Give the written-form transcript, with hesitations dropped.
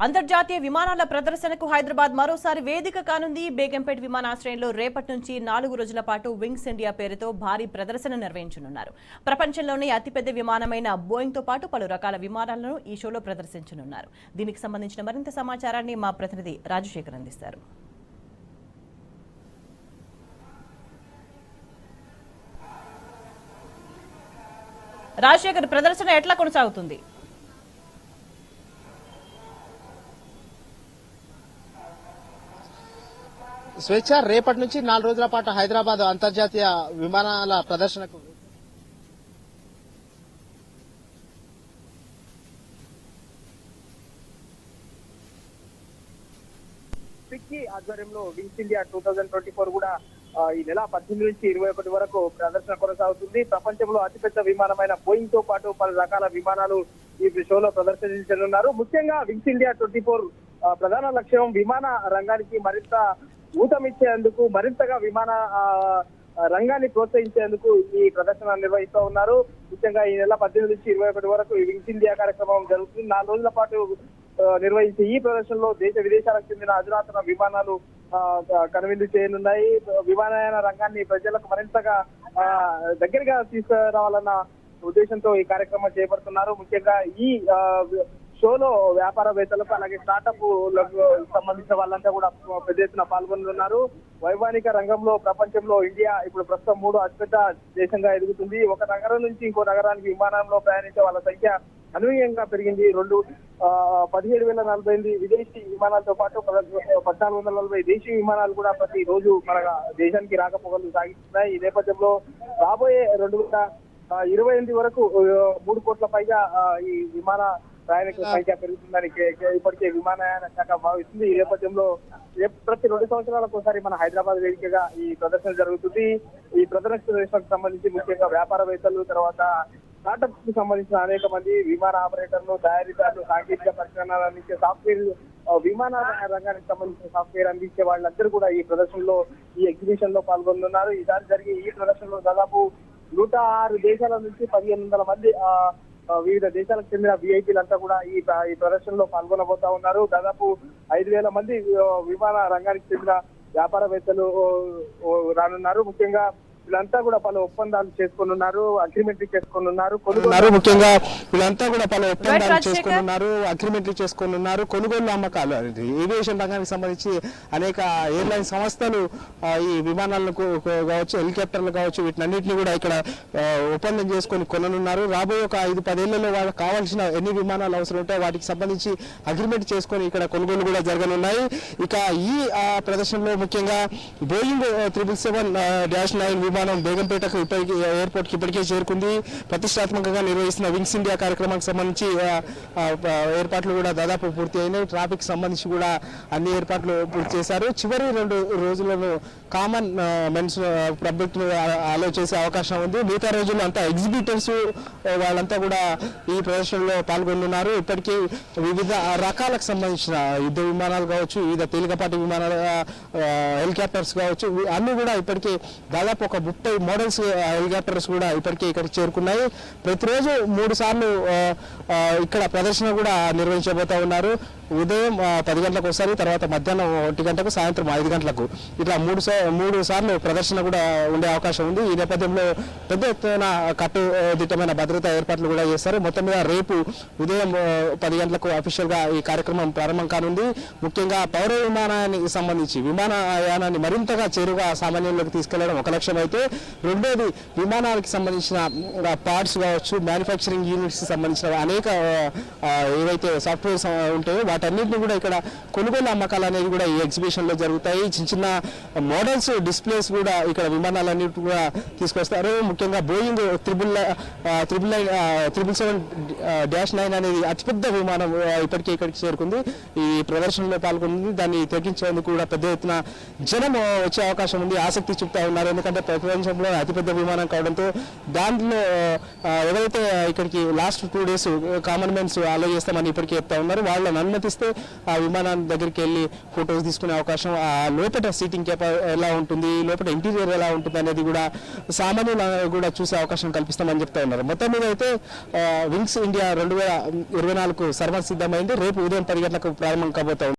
అంతర్జాతీయ విమానాల ప్రదర్శనకు హైదరాబాద్ మరోసారి వేదిక కానుంది. బేగంపేట్ విమానాశ్రయంలో రేపటి నుంచి 4 రోజుల పాటు వింగ్స్ ఇండియా పేరుతో భారీ ప్రదర్శన నిర్వహించనున్నారు. ప్రపంచంలోనే అతిపెద్ద విమానమైన బోయింగ్ తో పాటు పలు రకాల విమానాలను ఈ షోలో ప్రదర్శించనున్నారు. దీనికి సంబంధించిన మరింత సమాచారాన్ని మా ప్రతినిధి రాజశేఖర్ అందిస్తారు. రాజశేఖర్, ప్రదర్శన ఎట్లా కొనసాగుతుంది? స్వేచ్ఛ రేపటి నుంచి 4 రోజుల పాటు హైదరాబాద్ అంతర్జాతీయ విమానాల ప్రదర్శనకు ఫిక్కీ ఆధ్వర్యంలో వింగ్స్ ఇండియా 2024 కూడా ఈ నెల 18 నుంచి 21 వరకు ప్రదర్శన కొనసాగుతుంది. ప్రపంచంలో అతిపెద్ద విమానమైన బోయింగ్ తో పాటు పలు రకాల విమానాలు ఈ షోలో ప్రదర్శించనున్నారు. ముఖ్యంగా వింగ్స్ ఇండియా 24 ప్రధాన లక్ష్యం విమాన రంగానికి మరింత ఊతమిచ్చేందుకు, మరింతగా విమాన రంగాన్ని ప్రోత్సహించేందుకు ఈ ప్రదర్శన నిర్వహిస్తూ ఉన్నారు. ముఖ్యంగా ఈ నెల 18 నుంచి 21 వరకు ఈ వింగ్స్ ఇండియా కార్యక్రమం జరుగుతుంది. 4 రోజుల పాటు నిర్వహించే ఈ ప్రదర్శనలో దేశ విదేశాలకు చెందిన అధునాతన విమానాలు కనువిందు చేయనున్నాయి. విమానయాన రంగాన్ని ప్రజలకు మరింతగా దగ్గరగా తీసుకురావాలన్న ఉద్దేశంతో ఈ కార్యక్రమం చేపడుతున్నారు. ముఖ్యంగా ఈ షోలో వ్యాపారవేత్తలకు అలాగే స్టార్టప్ సంబంధించిన వాళ్ళంతా కూడా పెద్ద ఎత్తున పాల్గొనున్నారు. వైమానిక రంగంలో ప్రపంచంలో ఇండియా ఇప్పుడు ప్రస్తుతం 3వ అతిపెద్ద దేశంగా ఎదుగుతుంది. ఒక నగరం నుంచి ఇంకో నగరానికి విమానంలో ప్రయాణించే వాళ్ళ సంఖ్య అనూహ్యంగా పెరిగింది. 17,048 విదేశీ విమానాలతో పాటు 1,440 దేశీ విమానాలు కూడా ప్రతి రోజు మన దేశానికి రాకపోకలు సాగిస్తున్నాయి. ఈ నేపథ్యంలో రాబోయే 2028 వరకు 3 కోట్ల పైగా ఈ విమాన ప్రయాణికుల సంఖ్య పెరుగుతుందని ఇప్పటికే విమానయాన శాఖ భావిస్తుంది. ఈ నేపథ్యంలో ప్రతి 2 సంవత్సరాలకు ఒకసారి మన హైదరాబాద్ వేదికగా ఈ ప్రదర్శన జరుగుతుంది. ఈ ప్రదర్శనకు సంబంధించి ముఖ్యంగా వ్యాపారవేత్తలు, తర్వాత స్టార్టప్స్ కు సంబంధించిన అనేక మంది విమాన ఆపరేటర్లు, తయారీదారులు, సాంకేతిక పరిజ్ఞానాలు అందించే సాఫ్ట్వేర్, విమాన రంగానికి సంబంధించిన సాఫ్ట్వేర్ అందించే వాళ్ళందరూ కూడా ఈ ప్రదర్శనలో, ఈ ఎగ్జిబిషన్ లో పాల్గొనున్నారు. ఈసారి జరిగే ఈ ప్రదర్శనలో దాదాపు 106 దేశాల నుంచి 1,500 మంది వివిధ దేశాలకు చెందిన విఐపీలంతా కూడా ఈ ప్రదర్శనలో పాల్గొనబోతా ఉన్నారు. దాదాపు 5,000 మంది విమాన రంగానికి చెందిన వ్యాపారవేత్తలు రానున్నారు. ముఖ్యంగా వీళ్ళంతా కూడా పలు ఒప్పందాలు చేసుకున్నారు, అగ్రిమెంట్లు చేసుకున్నారు. ముఖ్యంగా వీళ్ళంతా కూడా పలు ఒప్పందాలు చేసుకున్నారు, అగ్రిమెంట్లు చేసుకున్నారు. కొనుగోలు అమ్మకాలు, ఏవియేషన్ రంగానికి సంబంధించి అనేక ఎయిర్లైన్ సంస్థలు ఈ విమానాలకు కావచ్చు, హెలికాప్టర్లు కావచ్చు, వీటినన్నింటినీ కూడా ఇక్కడ ఒప్పందం చేసుకొని కొననున్నారు. రాబోయే ఒక 5-10 ఏళ్లలో వాళ్ళకి కావాల్సిన ఎన్ని విమానాలు అవసరం ఉంటాయో వాటికి సంబంధించి అగ్రిమెంట్ చేసుకొని ఇక్కడ కొనుగోలు కూడా జరగనున్నాయి. ఇక ఈ ప్రదర్శనలో ముఖ్యంగా బోయింగ్ 777-9 విమానం బేగంపేటకు ఎయిర్పోర్ట్ కి ఇప్పటికే చేరుకుంది. ప్రతిష్టాత్మకంగా నిర్వహిస్తున్న వింగ్స్ ఇండియా కార్యక్రమానికి సంబంధించి ఏర్పాట్లు కూడా దాదాపు పూర్తి అయినాయి. ట్రాఫిక్ సంబంధించి కూడా అన్ని ఏర్పాట్లు పూర్తి చేశారు. చివరి 2 రోజులను కామన్ మెన్స్ పబ్లిక్ అలో చేసే అవకాశం ఉంది. మిగతా రోజుల్లో అంతా ఎగ్జిబిటర్స్ వాళ్ళంతా కూడా ఈ ప్రదర్శనలో పాల్గొనున్నారు. ఇప్పటికీ వివిధ రకాలకు సంబంధించిన యుద్ధ విమానాలు కావచ్చు, వివిధ తేలికపాటి విమానాలు, హెలికాప్టర్స్ కావచ్చు, అన్ని కూడా ఇప్పటికీ దాదాపు ఒక 30 మోడల్స్ హెలికాప్టర్స్ కూడా ఇప్పటికే ఇక్కడ చేరుకున్నాయి. ప్రతిరోజు 3 సార్లు ఇక్కడ ప్రదర్శన కూడా నిర్వహించబోతా ఉన్నారు. ఉదయం 10 గంటలకు ఒకసారి, తర్వాత మధ్యాహ్నం 1 గంటకు, సాయంత్రం 5 గంటలకు ఇట్లా 3 సార్లు ప్రదర్శన కూడా ఉండే అవకాశం ఉంది. ఈ నేపథ్యంలో పెద్ద ఎత్తున కట్టుదిట్టమైన భద్రతా ఏర్పాట్లు కూడా చేస్తారు. మొత్తం మీద రేపు ఉదయం 10 గంటలకు అఫీషియల్ గా ఈ కార్యక్రమం ప్రారంభం కానుంది. ముఖ్యంగా పౌర విమానానికి సంబంధించి విమానయానాన్ని మరింతగా చేరుగా సామాన్యంలోకి తీసుకెళ్లడం ఒక లక్ష్యం అయితే, రెండోది విమానానికి సంబంధించిన పార్ట్స్ కావచ్చు, మ్యానుఫ్యాక్చరింగ్ యూనిట్స్ సంబంధించిన అనేక ఏవైతే సాఫ్ట్వేర్స్ ఉంటాయో వాటన్నింటినీ కూడా ఇక్కడ కొనుగోలు అమ్మకాలు అనేది కూడా ఈ ఎగ్జిబిషన్ లో జరుగుతాయి. చిన్న మోడల్స్, డిస్ప్లేస్ కూడా ఇక్కడ విమానాలన్నింటి కూడా తీసుకొస్తారు. ముఖ్యంగా బోయింగ్ 777-9 అనేది అతిపెద్ద విమానం ఇప్పటికే ఇక్కడికి చేరుకుంది. ఈ ప్రదర్శనలో పాల్గొంది. దాన్ని తెగించేందుకు కూడా పెద్ద ఎత్తున జనం వచ్చే అవకాశం ఉంది. ఆసక్తి చూపుతా ఉన్నారు. ఎందుకంటే ప్రపంచంలో అతిపెద్ద విమానం కావడంతో దాంట్లో ఎవరైతే ఇక్కడికి లాస్ట్ 2 days కామన్ మెన్స్ అలో చేస్తామని ఇప్పటికీ చెప్తా ఉన్నారు. వాళ్ళని అనుమతిస్తే ఆ విమానం దగ్గరికి వెళ్ళి ఫొటోస్ తీసుకునే అవకాశం, ఆ లోపల సీటింగ్ ఎలా ఉంటుంది, లోపల ఇంటీరియర్ ఎలా ఉంటుంది అనేది కూడా సామాన్యులు కూడా చూసే అవకాశం కల్పిస్తామని చెప్తా ఉన్నారు. మొత్తం మీద అయితే వింగ్స్ ఇండియా 2024 సర్వ సిద్ధమైంది. రేపు ఉదయం 10 గంటలకు ప్రారంభం కాబోతా ఉంది.